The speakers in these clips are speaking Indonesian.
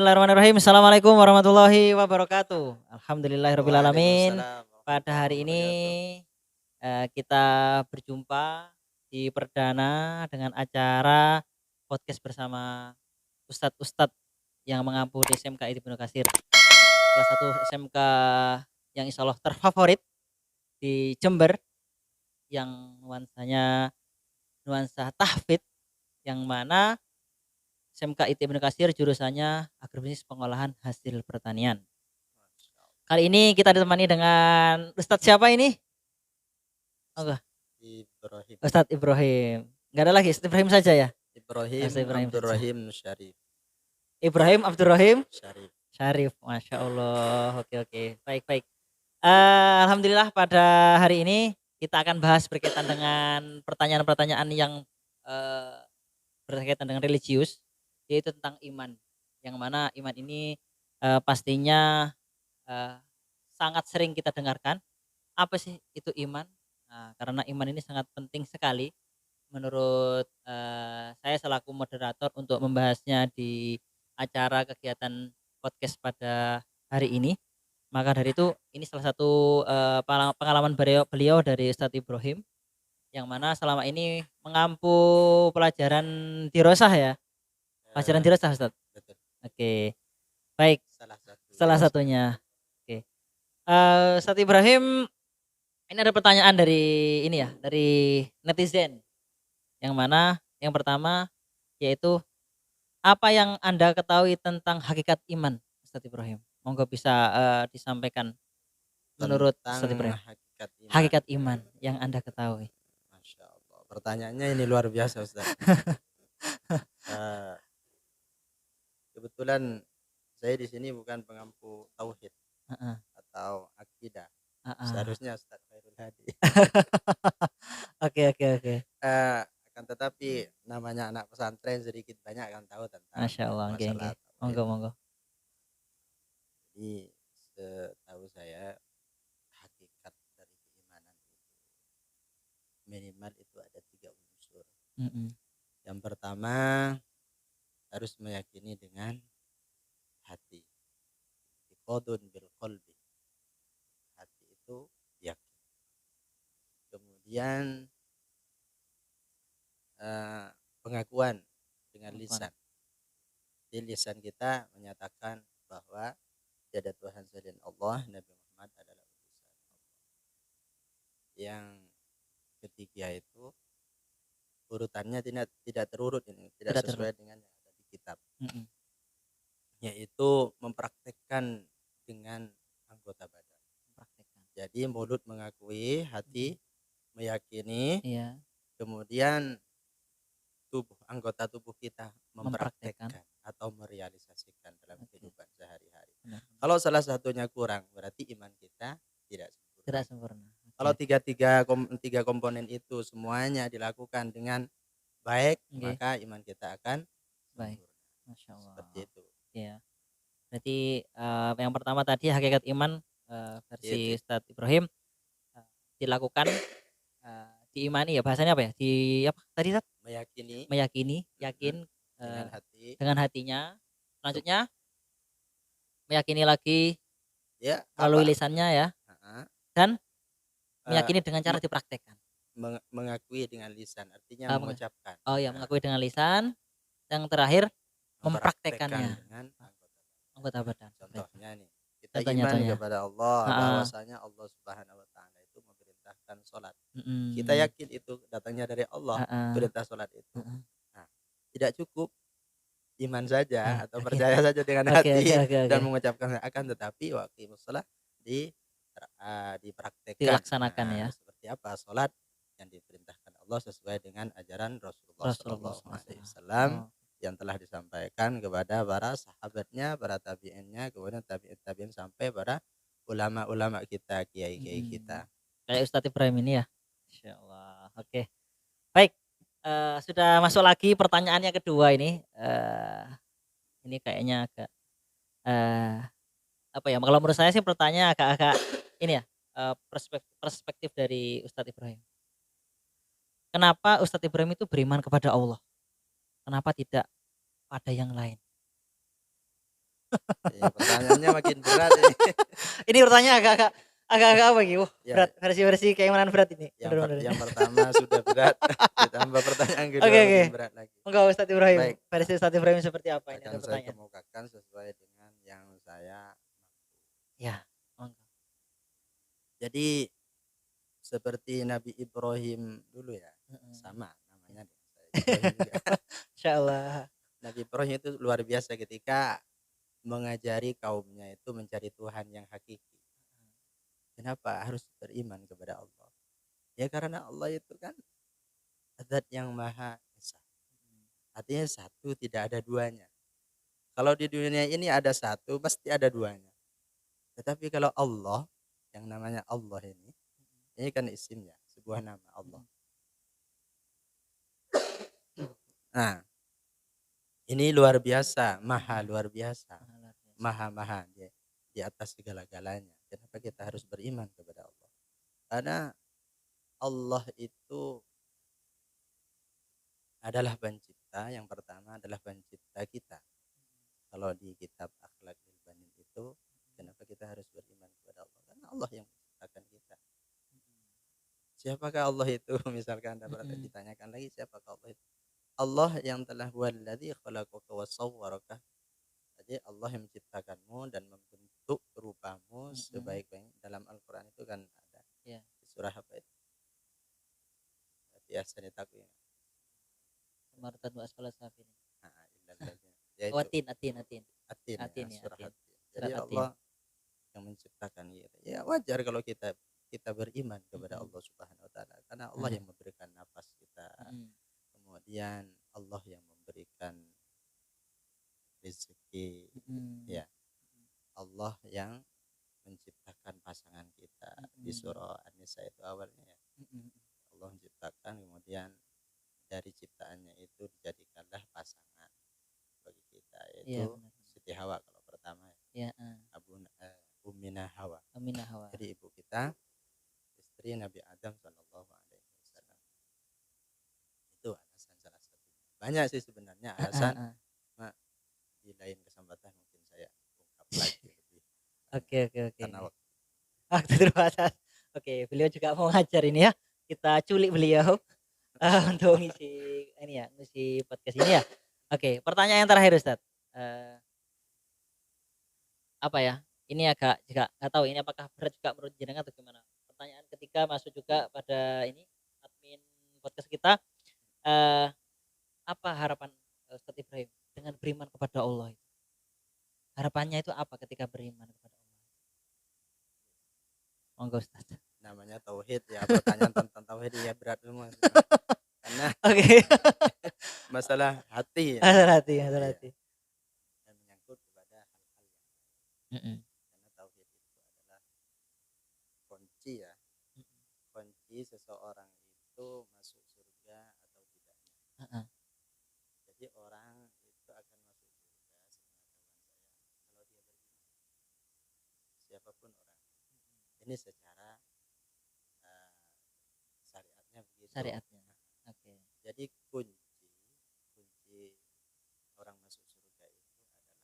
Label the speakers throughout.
Speaker 1: Bismillahirrahmanirrahim. Assalamualaikum warahmatullahi wabarakatuh. Alhamdulillahirrabbilalamin.
Speaker 2: Waalaikumsalam
Speaker 1: Pada
Speaker 2: warahmatullahi
Speaker 1: hari ini
Speaker 2: wabarakatuh.
Speaker 1: kita berjumpa di perdana dengan acara podcast bersama ustadz-ustadz yang mengampu di SMK Ibnu Katsir. Salah satu SMK yang insya Allah terfavorit di Jember, yang nuansanya nuansa tahfidz, yang mana SMK IT Ibnu Katsir jurusannya agribisnis pengolahan hasil pertanian.
Speaker 2: Masya Allah.
Speaker 1: Kali ini kita ditemani dengan Ustadz siapa ini? Oh enggak,
Speaker 2: Ibrahim.
Speaker 1: Ustadz Ibrahim. Enggak ada lagi, Ustadz Ibrahim saja ya?
Speaker 2: Ibrahim
Speaker 1: Ustadz Ibrahim saja.
Speaker 2: Abdurrahim Syarif.
Speaker 1: Ibrahim Abdurrahim
Speaker 2: Syarif.
Speaker 1: Syarif. Masya Allah. Oke oke. Baik baik. Alhamdulillah pada hari ini kita akan bahas berkaitan dengan pertanyaan-pertanyaan yang eh, berkaitan dengan religius, yaitu tentang iman. Yang mana iman ini pastinya eh, sangat sering kita dengarkan. Apa sih itu iman? Nah, karena iman ini sangat penting sekali menurut saya selaku moderator untuk membahasnya di acara kegiatan podcast pada hari ini. Maka dari itu ini salah satu pengalaman beliau, beliau dari Ustadz Ibrahim, yang mana selama ini mengampu pelajaran dirosah ya. Pelajaran
Speaker 2: Eh,
Speaker 1: dirosah Ustadz.
Speaker 2: betul.
Speaker 1: Oke, baik.
Speaker 2: Salah satu.
Speaker 1: Salah satunya. Oke. Ustadz Ibrahim, ini ada pertanyaan dari ini ya, dari netizen. Yang mana yang pertama yaitu apa yang Anda ketahui tentang hakikat iman, Ustadz Ibrahim? Monggo bisa disampaikan menurut
Speaker 2: Tentang
Speaker 1: Ustadz Ibrahim.
Speaker 2: hakikat iman.
Speaker 1: Hakikat iman yang Anda ketahui.
Speaker 2: Masya Allah. Pertanyaannya ini luar biasa Ustaz. Eh, Kebetulan saya di sini bukan pengampu tauhid
Speaker 1: Heeh,
Speaker 2: atau akidah.
Speaker 1: heeh.
Speaker 2: Seharusnya Ustaz Khairul Hadi.
Speaker 1: Oke oke oke.
Speaker 2: Akan tetapi namanya anak pesantren sedikit banyak akan tahu tentang
Speaker 1: Masya Allah, oke oke.
Speaker 2: masalah tauhid.
Speaker 1: Monggo monggo.
Speaker 2: Jadi setahu saya hakikat dari keimanan itu minimal itu ada 3 unsur.
Speaker 1: Mm-mm.
Speaker 2: Yang pertama harus meyakini dengan hati. Iqadun bil qalbi. Hati itu yakin. Kemudian pengakuan dengan
Speaker 1: Pengakuan.
Speaker 2: lisan. Di lisan kita menyatakan bahwa tiada Tuhan selain Allah, Nabi Muhammad adalah utusan Allah. Yang ketiga itu urutannya tidak terurut ini, tidak
Speaker 1: Tidak terus.
Speaker 2: sesuai dengan yang ada di kitab,
Speaker 1: Mm-mm.
Speaker 2: yaitu mempraktekkan dengan anggota badan.
Speaker 1: Praktekkan.
Speaker 2: Jadi mulut mengakui, hati meyakini,
Speaker 1: Iya,
Speaker 2: kemudian anggota tubuh kita
Speaker 1: mempraktekkan.
Speaker 2: mempraktekkan atau merealisasikan dalam
Speaker 1: Oke,
Speaker 2: kehidupan sehari-hari.
Speaker 1: benar.
Speaker 2: Kalau salah satunya kurang, berarti iman kita tidak
Speaker 1: Tidak
Speaker 2: sempurna.
Speaker 1: sempurna.
Speaker 2: Kalau
Speaker 1: Oke.
Speaker 2: tiga komponen itu semuanya dilakukan dengan baik,
Speaker 1: Oke,
Speaker 2: maka iman kita akan
Speaker 1: baik.
Speaker 2: sempurna.
Speaker 1: Masya
Speaker 2: Seperti
Speaker 1: Allah.
Speaker 2: itu.
Speaker 1: Iya. Berarti yang pertama tadi hakikat iman versi
Speaker 2: Itu.
Speaker 1: Ustadz Ibrahim eh, dilakukan, diimani ya, bahasanya apa ya? Di apa tadi Ustadz?
Speaker 2: Meyakini
Speaker 1: Meyakini, yakin
Speaker 2: dengan
Speaker 1: eh,
Speaker 2: hati,
Speaker 1: dengan hatinya. Selanjutnya meyakini lagi
Speaker 2: ya
Speaker 1: melalui
Speaker 2: apa?
Speaker 1: lisannya ya,
Speaker 2: Heeh,
Speaker 1: dan
Speaker 2: eh,
Speaker 1: meyakini dengan cara
Speaker 2: me-
Speaker 1: dipraktekkan.
Speaker 2: mengakui dengan lisan, artinya
Speaker 1: Eh, meng-
Speaker 2: mengucapkan.
Speaker 1: oh ya,
Speaker 2: Nah,
Speaker 1: mengakui dengan lisan. Yang terakhir
Speaker 2: mempraktekkan
Speaker 1: mempraktekannya
Speaker 2: dengan anggota badan.
Speaker 1: anggota badan. Seperti itu.
Speaker 2: Contohnya nih, kita
Speaker 1: Contohnya,
Speaker 2: iman
Speaker 1: contohnya.
Speaker 2: kepada Allah,
Speaker 1: Heeh.
Speaker 2: bahwasanya Allah Subhanahu wa taala itu memerintahkan sholat. Kita
Speaker 1: Mm-mm.
Speaker 2: yakin itu datangnya dari Allah,
Speaker 1: Heeh,
Speaker 2: perintah sholat itu.
Speaker 1: heeh.
Speaker 2: Nah, tidak cukup iman
Speaker 1: Ah,
Speaker 2: saja atau
Speaker 1: oke.
Speaker 2: percaya saja dengan
Speaker 1: Oke oke
Speaker 2: hati
Speaker 1: oke
Speaker 2: dan
Speaker 1: oke.
Speaker 2: mengucapkan akan, tetapi waktu sholat di dipraktekkan.
Speaker 1: Dilaksanakan ya,
Speaker 2: Seperti apa sholat yang diperintahkan Allah sesuai dengan ajaran Rasulullah
Speaker 1: Rasulullah
Speaker 2: Shallallahu Alaihi
Speaker 1: SAW.
Speaker 2: Wasallam
Speaker 1: Oh,
Speaker 2: yang telah disampaikan kepada para sahabatnya, para tabiinnya, kemudian tabiin sampai para ulama-ulama kita, kiai-kiai
Speaker 1: mm.
Speaker 2: kita.
Speaker 1: Kayak Ustadz Ibrahim ini ya. Insya Allah. Oke. Baik. Sudah masuk lagi pertanyaannya kedua ini. Ini kayaknya agak eh, apa ya? Kalau menurut saya sih pertanyaan agak-agak ini ya. Perspektif dari Ustadz Ibrahim. Kenapa Ustadz Ibrahim itu beriman kepada Allah? Kenapa tidak pada yang lain?
Speaker 2: Iya, pertanyaannya makin berat ini.
Speaker 1: Ini pertanyaan agak-agak apa gitu?
Speaker 2: Ya,
Speaker 1: Berat, versi-versi keimanan berat ini, bener-bener.
Speaker 2: yang pertama sudah berat, ditambah pertanyaan
Speaker 1: Oke
Speaker 2: kedua
Speaker 1: oke.
Speaker 2: makin berat lagi.
Speaker 1: Monggo Ustadz Ibrahim,
Speaker 2: Baik,
Speaker 1: versi Ustadz Ibrahim seperti apa ini?
Speaker 2: akan
Speaker 1: Ada
Speaker 2: saya
Speaker 1: pertanyaan.
Speaker 2: kemukakan sesuai dengan yang saya.
Speaker 1: Ya, monggo.
Speaker 2: Jadi seperti Nabi Ibrahim dulu ya,
Speaker 1: Heeh.
Speaker 2: sama namanya dengan saya, Ibrahim juga.
Speaker 1: Insyaallah.
Speaker 2: Nabi Ibrahim itu luar biasa ketika mengajari kaumnya itu mencari Tuhan yang hakiki. Kenapa harus beriman kepada Allah? Ya karena Allah itu kan zat yang maha esa. Artinya satu, tidak ada duanya. Kalau di dunia ini ada satu, pasti ada duanya. Tetapi kalau Allah, yang namanya Allah ini kan isimnya, sebuah nama Allah. Nah, ini luar biasa, maha luar biasa, maha-maha di atas segala-galanya. Kenapa kita harus beriman kepada Allah? Karena Allah itu adalah pencipta, yang pertama adalah pencipta kita. Kalau di kitab Akhlaqul Banin itu, kenapa kita harus beriman kepada Allah? Karena Allah yang menciptakan kita. Siapakah Allah itu? Misalkan dapat ditanyakan lagi, siapakah Allah itu? Allah yang telah huwallazi khalaqaka wa sawwaraka. Jadi Allah yang menciptakanmu dan membentuk rupamu sebaik-baik. Dalam Al-Qur'an itu kan ada.
Speaker 1: Ya.
Speaker 2: Surah apa itu? Biasa ditakwin.
Speaker 1: Martan wa asfala safin.
Speaker 2: Nah, yaitu
Speaker 1: Atin,
Speaker 2: Atin ya,
Speaker 1: ya,
Speaker 2: surah
Speaker 1: Atin.
Speaker 2: Atin. Jadi
Speaker 1: Surat Atin.
Speaker 2: Allah yang menciptakan kita. Ya wajar kalau kita beriman kepada Allah Subhanahu wa taala karena Allah yang memberikan nafas kita. Kemudian Allah yang memberikan rezeki. Ya. Allah yang menciptakan pasangan kita. Di surah An-Nisa itu awalnya ya. Allah menciptakan, kemudian dari ciptaannya itu dijadikanlah pasangan bagi kita, yaitu Siti Hawa kalau pertama ya. Ummina Hawa. Jadi ibu kita, istri Nabi Adam Shallallahu Alaihi Wasallam. Itu alasan salah satu. Banyak sih sebenarnya alasan. Di lain kesempatan mungkin saya ungkap lagi lebih.
Speaker 1: Oke.
Speaker 2: Karena
Speaker 1: Waktu terbatas. Oke, beliau juga mau ngajar ini ya. Kita culik beliau untuk ngisi podcast ini ya. Oke, pertanyaan yang terakhir Ustadz. Apa ya? Ini agak juga nggak tahu ini apakah berat juga menurut jenengan atau gimana. Pertanyaan ketika masuk juga pada ini admin podcast kita. Apa harapan Ustadz Ibrahim dengan beriman kepada Allah itu? Harapannya itu apa ketika beriman kepada Allah? Monggo Ustadz.
Speaker 2: namanya tauhid ya, pertanyaan tentang tauhid ya berat semua. Karena masalah hati ya.
Speaker 1: Masalah hati.
Speaker 2: Dan menyangkut kepada hal-hal yang karena tauhid itu adalah kunci ya. Kunci seseorang itu masuk surga atau tidaknya. Jadi orang itu akan masuk surga sepengetahuan saya kalau dia beriman. Siapapun orang. Ini secara syariatnya begitu.
Speaker 1: Syariatnya. Oke.
Speaker 2: Jadi kunci orang masuk surga itu adalah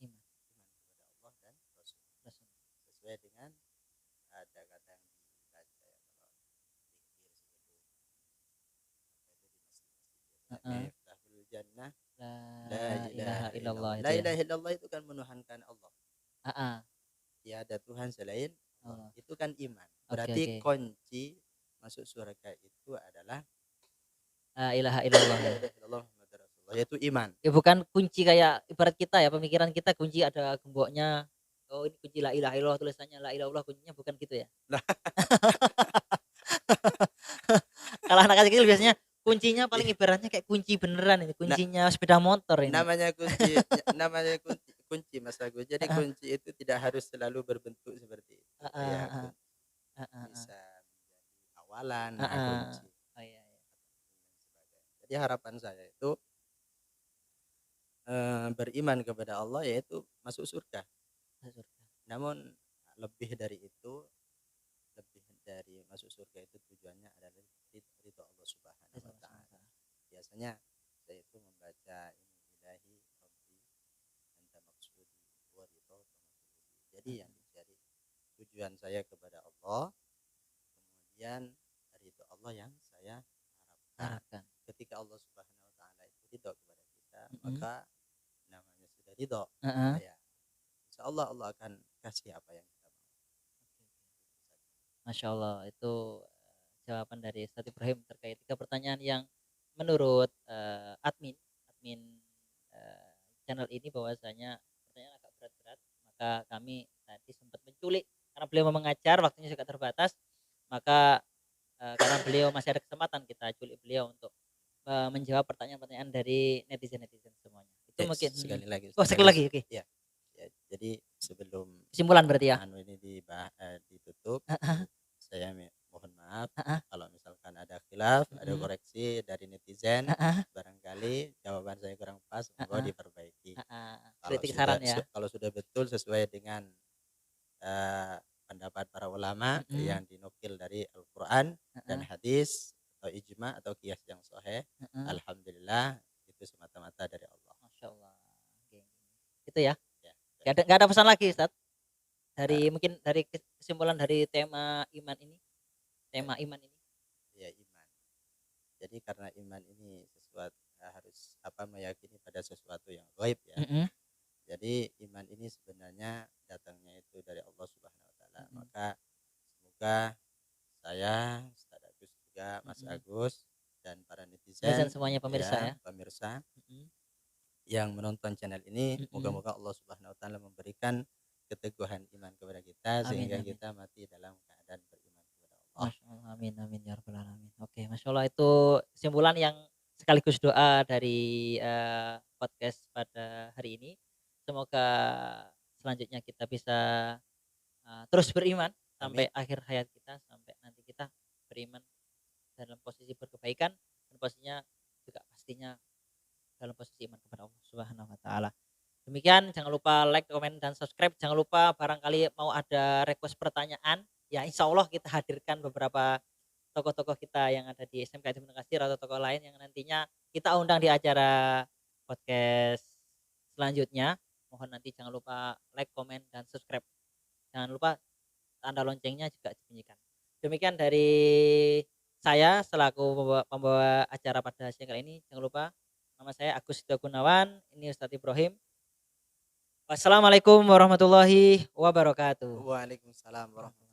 Speaker 2: iman kepada Allah dan Rasul. Sesuai dengan ada kata yang dibaca ya kalau zikir sebelum apa itu di masjid-masjid. Miftahul jannah la ilaha illallah. La ilaha illallah itu kan menuhankan Allah. Tiada Tuhan selain Allah. Itu kan iman. Berarti kunci masuk surga itu adalah
Speaker 1: la ilaha illallah.
Speaker 2: Yaitu iman.
Speaker 1: Ya bukan kunci kayak ibarat kita ya, pemikiran kita kunci ada gemboknya. Oh ini kunci la ilaha illallah, tulisannya la ilaha illallah, kuncinya bukan gitu ya. Kalau anak kecil biasanya kuncinya paling ibaratnya kayak kunci beneran ini, kuncinya sepeda motor ini.
Speaker 2: Namanya kunci Mas Agus. Jadi kunci itu tidak harus selalu berbentuk seperti itu. Ya, bisa menjadi awalan kunci.
Speaker 1: Iya.
Speaker 2: Jadi harapan saya itu beriman kepada Allah yaitu masuk surga. Namun lebih dari masuk surga itu tujuannya adalah ridho Allah Subhanahu wa taala. Biasanya saya itu membaca ini ilahi rabbi Ini yang menjadi tujuan saya kepada Allah. Kemudian dari itu Allah yang saya harapkan.
Speaker 1: Harapkan.
Speaker 2: Ketika Allah Subhanahu wa taala itu ridho kepada kita,
Speaker 1: Mhm.
Speaker 2: maka namanya sudah ridho.
Speaker 1: Heeh.
Speaker 2: Ya, insya Allah Allah akan kasih apa yang kita mau.
Speaker 1: Masya Allah itu jawaban dari Ustadz Ibrahim terkait 3 pertanyaan yang menurut, admin, eee, channel ini bahwasanya pertanyaan agak berat-berat, maka kami tadi sempat menculik karena beliau mau mengajar waktunya juga terbatas, maka, karena beliau masih ada kesempatan kita culik beliau untuk, menjawab pertanyaan-pertanyaan dari netizen-netizen semuanya. Itu
Speaker 2: Ya,
Speaker 1: mungkin
Speaker 2: sekali lagi
Speaker 1: oh
Speaker 2: Ustaz,
Speaker 1: sekali lagi, oke.
Speaker 2: ya, ya, jadi sebelum
Speaker 1: Kesimpulan berarti ya?
Speaker 2: ini ditutup,
Speaker 1: Heeh
Speaker 2: saya mohon maaf
Speaker 1: heeh
Speaker 2: kalau misalkan ada khilaf, ada
Speaker 1: mhm,
Speaker 2: koreksi dari netizen,
Speaker 1: heeh
Speaker 2: barangkali jawaban saya kurang pas, monggo
Speaker 1: heeh
Speaker 2: diperbaiki.
Speaker 1: heeh.
Speaker 2: Kalau
Speaker 1: Kritik
Speaker 2: sudah
Speaker 1: saran ya?
Speaker 2: kalau sudah betul sesuai dengan eh, pendapat para ulama
Speaker 1: Mhm,
Speaker 2: yang dinukil dari Al-Quran dan
Speaker 1: heeh
Speaker 2: hadis atau ijma atau kias yang sahih,
Speaker 1: heeh.
Speaker 2: alhamdulillah itu semata-mata dari Allah.
Speaker 1: Masya Allah. Oke. Itu ya?
Speaker 2: Ya,
Speaker 1: Nggak ada pesan lagi Ustadz?
Speaker 2: eh,
Speaker 1: Dari mungkin dari kesimpulan dari tema iman ini?
Speaker 2: eh,
Speaker 1: Tema iman ini?
Speaker 2: ya iman. Jadi karena iman ini sesuatu harus meyakini pada sesuatu yang gaib ya.
Speaker 1: Mhm
Speaker 2: Jadi iman ini sebenarnya datangnya itu dari Allah Subhanahu wa taala.
Speaker 1: mhm
Speaker 2: Maka semoga saya, Ustaz Agus juga, Mas
Speaker 1: mhm.
Speaker 2: Agus dan para
Speaker 1: Netizen
Speaker 2: netizen
Speaker 1: semuanya pemirsa
Speaker 2: ya,
Speaker 1: ya?
Speaker 2: pemirsa
Speaker 1: Mhm
Speaker 2: yang menonton channel ini,
Speaker 1: mhm.
Speaker 2: moga-moga Allah Subhanahu wa taala memberikan keteguhan iman kepada kita
Speaker 1: Amin
Speaker 2: sehingga
Speaker 1: amin.
Speaker 2: kita mati dalam keadaan beriman kepada Allah.
Speaker 1: Masya Allah. Amin amin ya rabbal alamin. Oke, Masya Allah itu kesimpulan yang sekaligus doa dari, podcast pada hari ini. Semoga selanjutnya kita bisa terus beriman
Speaker 2: Amin.
Speaker 1: sampai akhir hayat kita, sampai nanti kita beriman dalam posisi berkebaikan dan posisinya juga pastinya dalam posisi iman kepada Allah Subhanahu wa taala. Demikian jangan lupa like, komen, dan subscribe. Jangan lupa barangkali mau ada request pertanyaan, ya insya Allah kita hadirkan beberapa tokoh-tokoh kita yang ada di SMK Ibnu Katsir atau tokoh lain yang nantinya kita undang di acara podcast selanjutnya. Mohon nanti jangan lupa like, komen, dan subscribe. Jangan lupa tanda loncengnya juga dibunyikan. Demikian dari saya selaku pembawa acara pada siang kali ini. Jangan lupa nama saya Agus Sidyo Gunawan, ini Ustadz Ibrahim. Wassalamualaikum warahmatullahi wabarakatuh.
Speaker 2: Waalaikumsalam warahmatullahi